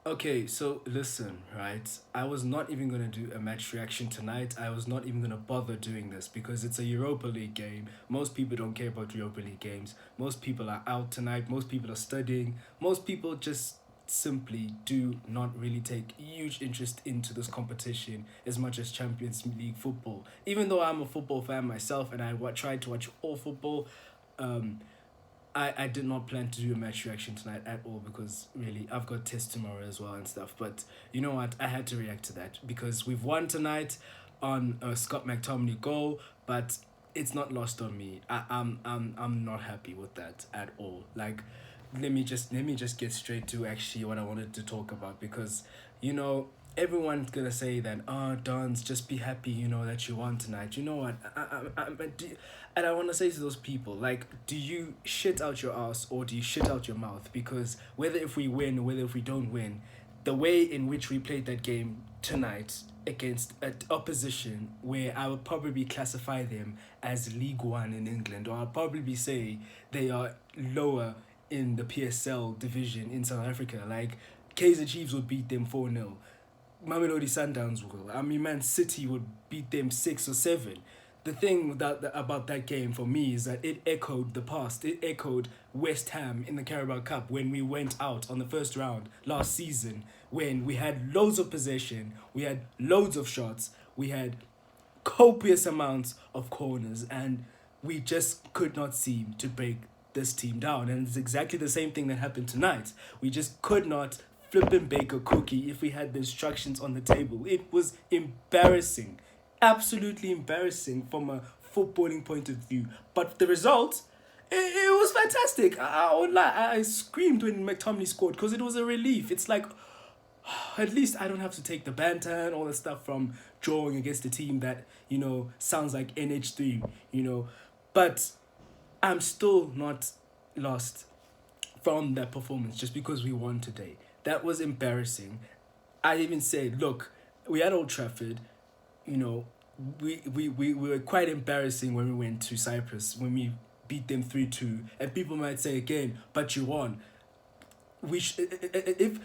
Okay, so listen, right? I was not even gonna do a match reaction tonight. I was not even gonna bother doing this because it's a Europa League game. Most people don't care about Europa League games. Most people are out tonight. Most people are studying. Most people just simply do not really take huge interest into this competition as much as Champions League football. Even though I'm a football fan myself and tried to watch all football, um, I did not plan to do a match reaction tonight at all because really I've got tests tomorrow as well and stuff. But you know what? I had to react to that because we've won tonight on a Scott McTominay goal, but it's not lost on me. I'm not happy with that at all. Like, let me just get straight to actually what I wanted to talk about because you know everyone's gonna say that, oh, Dons, just be happy, that you won tonight. You know what? And I want to say to those people, like, do you shit out your ass or do you shit out your mouth? Because whether if we win or whether if we don't win, the way in which we played that game tonight against an opposition where I would probably classify them as League One in England, or I'll probably say they are lower in the PSL division in South Africa. Like, Kaizer Chiefs would beat them 4-0. Mamelodi Sundowns will. I mean, Man City would beat them 6 or 7. The thing about that game for me is that it echoed the past. It echoed West Ham in the Carabao Cup when we went out on the first round last season, when we had loads of possession, we had loads of shots, we had copious amounts of corners, and we just could not seem to break this team down. And it's exactly the same thing that happened tonight. We just could not flip and bake a cookie if we had the instructions on the table. It was embarrassing. Absolutely embarrassing from a footballing point of view. But the result, it was fantastic. I won't lie. I screamed when McTominay scored because it was a relief. It's like, at least I don't have to take the banter and all the stuff from drawing against a team that, sounds like NH3, But I'm still not lost from that performance just because we won today. That was embarrassing. I even said, look, we had Old Trafford, you know, we were quite embarrassing when we went to Cyprus, when we beat them 3-2. And people might say again, but you won. If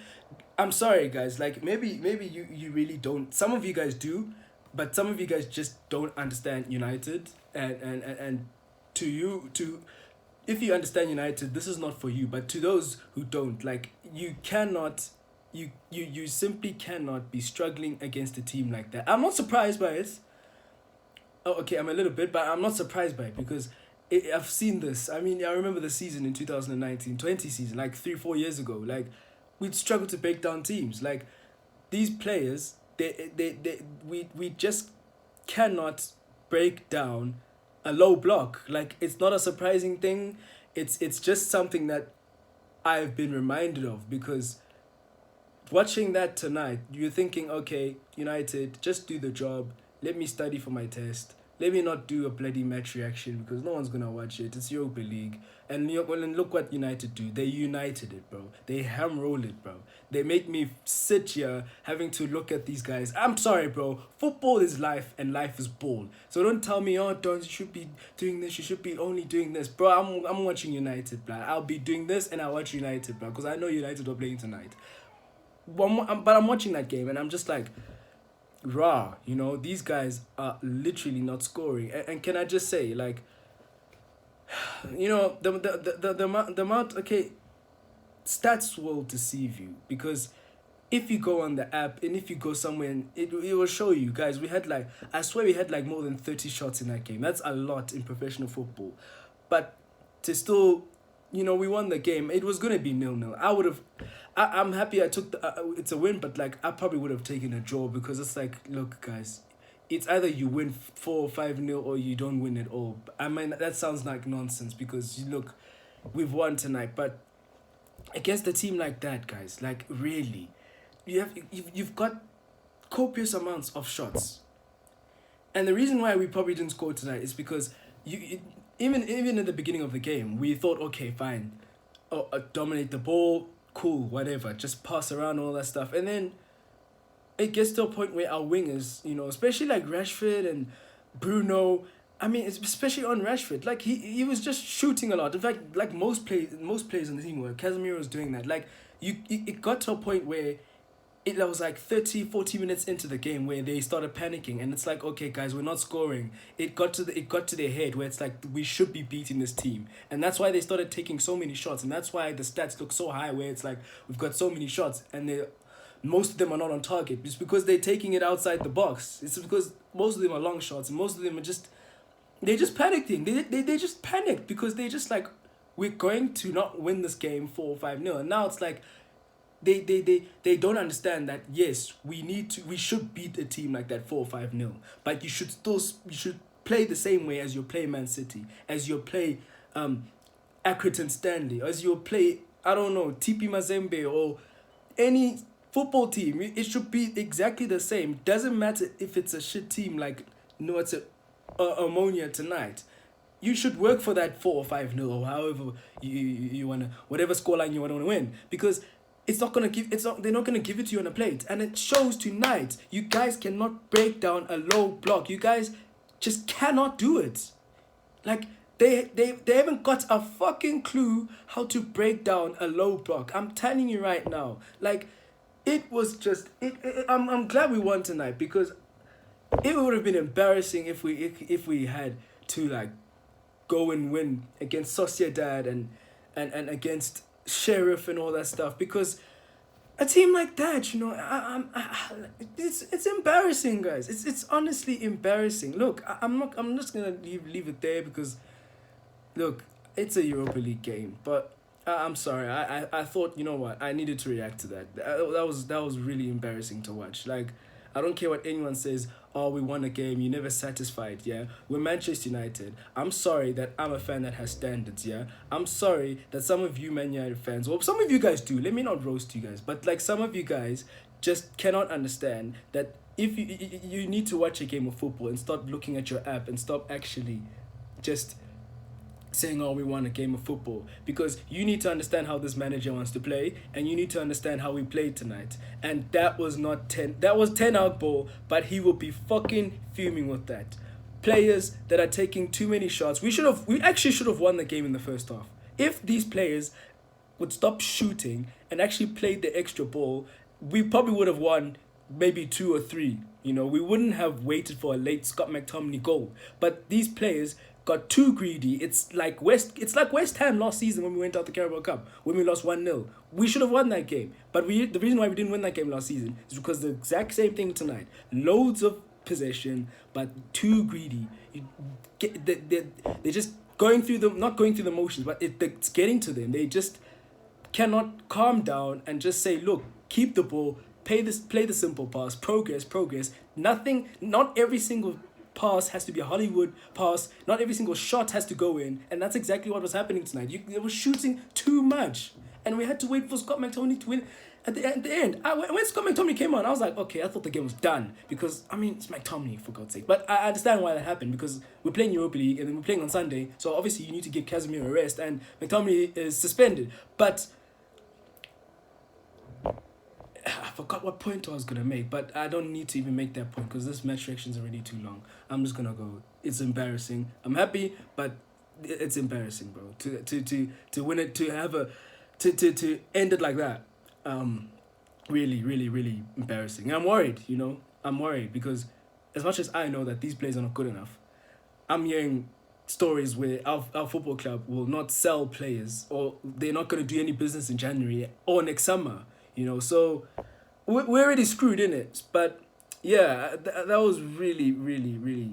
I'm sorry guys, like maybe you really don't, some of you guys do, but some of you guys just don't understand United, and to you, to if you understand United, this is not for you. But to those who don't, like, you cannot, you simply cannot be struggling against a team like that. I'm not surprised by it. Oh, okay, I'm a little bit, but I'm not surprised by it because I've seen this. I mean, I remember the season in 2019-20 season, like 3-4 years ago. Like, we'd struggle to break down teams. Like, these players, we just cannot break down a low block. Like, it's not a surprising thing. It's just something that I've been reminded of because watching that tonight, you're thinking, okay, United, just do the job. Let me study for my test. Let me not do a bloody match reaction because no one's gonna watch it. It's Europa League, and look what United do. They united it, bro. They ham roll it, bro. They make me sit here having to look at these guys. I'm sorry, bro. Football is life, and life is ball. So don't tell me, oh, Don, you should be doing this. You should be only doing this, bro. I'm watching United, bro. I'll be doing this, and I watch United, bro, because I know United are playing tonight. But I'm watching that game, and I'm just like, raw, these guys are literally not scoring. And can I just say, like, the amount, okay, stats will deceive you because if you go on the app and if you go somewhere and it will show you, guys, we had like, I swear we had like more than 30 shots in that game. That's a lot in professional football. But to still, we won the game. It was going to be 0-0. I'm happy I took it's a win, but like I probably would have taken a draw because it's like, look, guys, it's either you win 4 or 5-0 or you don't win at all. I mean, that sounds like nonsense because look, we've won tonight, but against a team like that, guys, like really, you've got copious amounts of shots, and the reason why we probably didn't score tonight is because even in the beginning of the game, we thought, okay, fine, dominate the ball, cool, whatever, just pass around all that stuff. And then it gets to a point where our wingers, especially like Rashford and Bruno, I mean, especially on Rashford, like he was just shooting a lot. In fact, like most players in the team were, Casemiro was doing that. Like, it got to a point where it was like 30, 40 minutes into the game where they started panicking, and it's like, okay guys, we're not scoring. It got to their head where it's like we should be beating this team, and that's why they started taking so many shots, and that's why the stats look so high where it's like we've got so many shots and they most of them are not on target. It's because they're taking it outside the box. It's because most of them are long shots, and most of them are just they're just panicking. They just panicked because they're just like, we're going to not win this game 4 or 5-0. And now it's like they don't understand that yes, we should beat a team like that 4 or 5-0. But you should play the same way as you play Man City, as you play Accrington Stanley, as you play, I don't know, TP Mazembe or any football team. It should be exactly the same. Doesn't matter if it's a shit team like, no, it's a Omonia tonight. You should work for that 4 or 5-0 or however you wanna, whatever scoreline you wanna win, because they're not gonna give it to you on a plate, and it shows tonight. You guys cannot break down a low block. You guys just cannot do it. Like they haven't got a fucking clue how to break down a low block. I'm telling you right now. Like it was just I'm glad we won tonight, because it would have been embarrassing if we had to like go and win against Sociedad and against Sheriff and all that stuff, because a team like that, it's embarrassing, guys. It's honestly embarrassing. Look, I'm just gonna leave it there, because look, it's a Europa League game, but I'm sorry. I thought, you know what, I needed to react to that. That was really embarrassing to watch. Like, I don't care what anyone says. Oh, we won a game. You're never satisfied. Yeah, we're Manchester United. I'm sorry that I'm a fan that has standards. Yeah, I'm sorry that some of you Man United fans, well, some of you guys do. Let me not roast you guys, but like some of you guys just cannot understand that if you need to watch a game of football and stop looking at your app and stop actually just saying, oh, we won a game of football, because you need to understand how this manager wants to play, and you need to understand how we played tonight. And that was not 10, that was 10 out ball, but he will be fucking fuming with that. Players that are taking too many shots. We actually should have won the game in the first half. If these players would stop shooting and actually played the extra ball, we probably would have won maybe 2 or 3. We wouldn't have waited for a late Scott McTominay goal. But these players got too greedy. It's like West Ham last season when we went out the Carabao Cup, when we lost 1-0. We should have won that game. But the reason why we didn't win that game last season is because the exact same thing tonight. Loads of possession, but too greedy. They're just not going through the motions, but it's getting to them. They just cannot calm down and just say, look, keep the ball, play the simple pass, progress. Not every single pass has to be a Hollywood pass. Not every single shot has to go in, and that's exactly what was happening tonight. They were shooting too much, and we had to wait for Scott McTominay to win. At the end, when Scott McTominay came on, I was like, okay, I thought the game was done, because it's McTominay, for God's sake. But I understand why that happened, because we're playing Europa League and then we're playing on Sunday, so obviously you need to give Casemiro a rest, and McTominay is suspended. But I forgot what point I was gonna make, but I don't need to even make that point, because this match reaction is already too long. I'm just gonna go. It's embarrassing. I'm happy, but it's embarrassing, bro. To win it, to end it like that. Really, really, really embarrassing. And I'm worried. I'm worried, because as much as I know that these players are not good enough, I'm hearing stories where our football club will not sell players, or they're not gonna do any business in January or next summer. So we're already screwed in it. But yeah, that was really, really, really,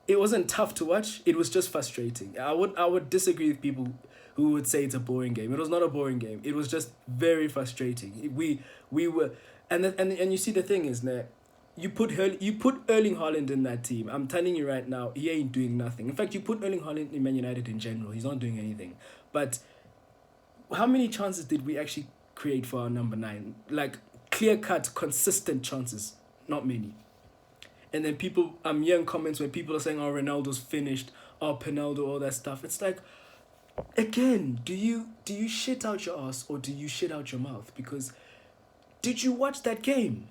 it wasn't tough to watch. It was just frustrating. I would disagree with people who would say it's a boring game. It was not a boring game. It was just very frustrating. We were, and you see, the thing is that you put Erling Haaland in that team. I'm telling you right now, he ain't doing nothing. In fact, you put Erling Haaland in Man United in general, he's not doing anything. But how many chances did we actually create for our number 9? Like, clear-cut, consistent chances. Not many. And then I'm hearing comments where people are saying, oh, Ronaldo's finished, oh, Pinaldo, all that stuff. It's like, again, do you shit out your ass, or do you shit out your mouth? Because did you watch that game?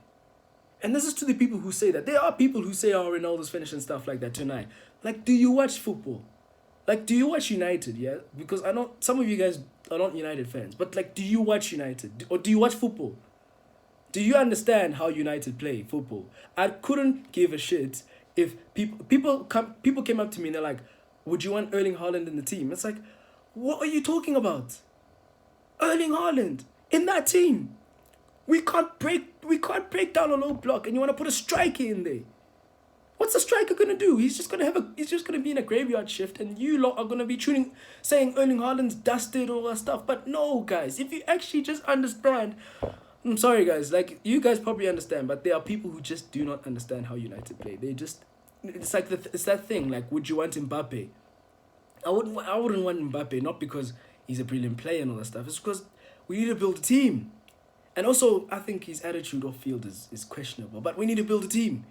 And this is to the people who say that. There are people who say, oh, Ronaldo's finished and stuff like that tonight. Like, do you watch football? Like, do you watch United, yeah? Because I know some of you guys are not United fans, but like, do you watch United? Or do you watch football? Do you understand how United play football? I couldn't give a shit if people came up to me and they're like, "Would you want Erling Haaland in the team?" It's like, what are you talking about? Erling Haaland in that team. We can't break down a low block, and you want to put a striker in there. What's the striker gonna do? He's just gonna be in a graveyard shift, and you lot are gonna be saying Erling Haaland's dusted and all that stuff. But no, guys, if you actually just understand, I'm sorry, guys. Like, you guys probably understand, but there are people who just do not understand how United play. It's like it's that thing. Like, would you want Mbappe? I wouldn't want Mbappe, not because he's a brilliant player and all that stuff. It's because we need to build a team. And also, I think his attitude off field is questionable. But we need to build a team.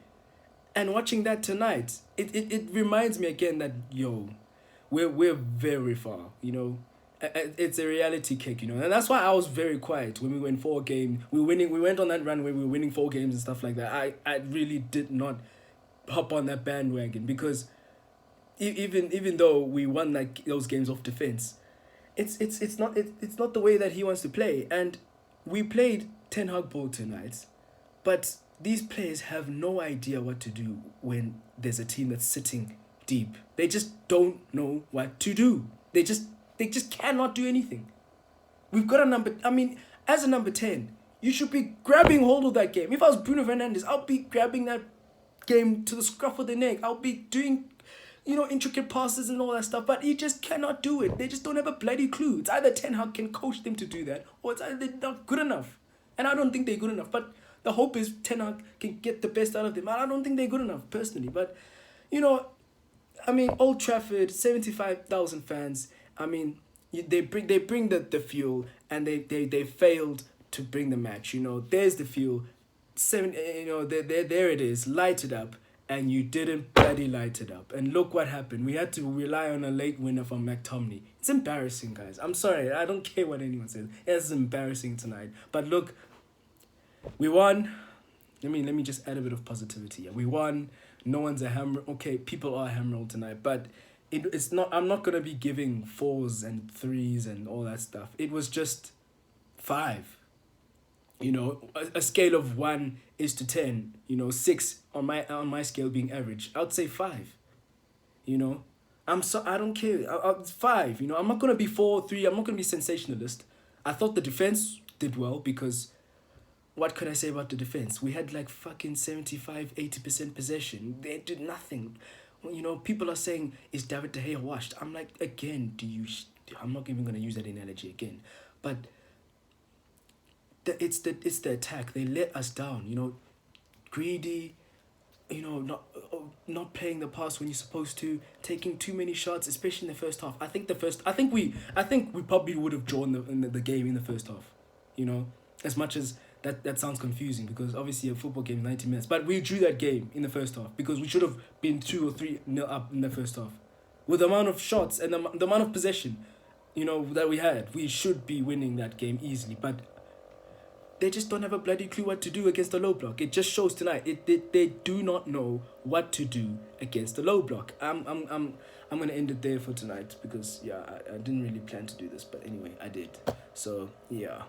And watching that tonight, it reminds me again that, yo, we're very far, you know. It's a reality kick, you know. And that's why I was very quiet when we went 4 games. We went on that run where we were winning 4 games and stuff like that. I really did not hop on that bandwagon because even though we won those games off defense, it's not the way that he wants to play. And we played Ten Hag ball tonight, but these players have no idea what to do when there's a team that's sitting deep. They just don't know what to do. They just cannot do anything. We've got as a number 10, you should be grabbing hold of that game. If I was Bruno Fernandes, I'll be grabbing that game to the scruff of the neck. I'll be doing, intricate passes and all that stuff, but he just cannot do it. They just don't have a bloody clue. It's either Ten Hag can coach them to do that, or it's either they're not good enough. And I don't think they're good enough, but the hope is Ten Hag can get the best out of them. And I don't think they're good enough, personally. But, Old Trafford, 75,000 fans. They bring the fuel, and they failed to bring the match. There's the fuel. There it is. Light it up. And you didn't bloody light it up. And look what happened. We had to rely on a late winner from McTominay. It's embarrassing, guys. I'm sorry. I don't care what anyone says. It's embarrassing tonight. But look, we won. Let me just add a bit of positivity. We won. No one's a hammer. Okay, people are hammered tonight. But it's not. I'm not going to be giving 4s and 3s and all that stuff. It was just 5. A scale of 1 is to 10. 6 on my scale being average. I'd say 5. I don't care. It's 5. I'm not gonna be 4, 3. I'm not gonna be sensationalist. I thought the defense did well because, what could I say about the defense? We had like fucking 75-80% possession. They did nothing. People are saying, is David De Gea washed? I'm like, again, I'm not even gonna use that analogy again, but. It's the attack. They let us down. Greedy. Not playing the pass when you're supposed to, taking too many shots, especially in the first half. I think we probably would have drawn the game in the first half. As much as that sounds confusing because obviously a football game is 90 minutes, but we drew that game in the first half because we should have been 2 or 3-0 up in the first half. With the amount of shots and the amount of possession, that we had, we should be winning that game easily, but. They just don't have a bloody clue what to do against the low block. It just shows tonight. They do not know what to do against the low block. I'm gonna end it there for tonight because I didn't really plan to do this, but anyway I did. So yeah.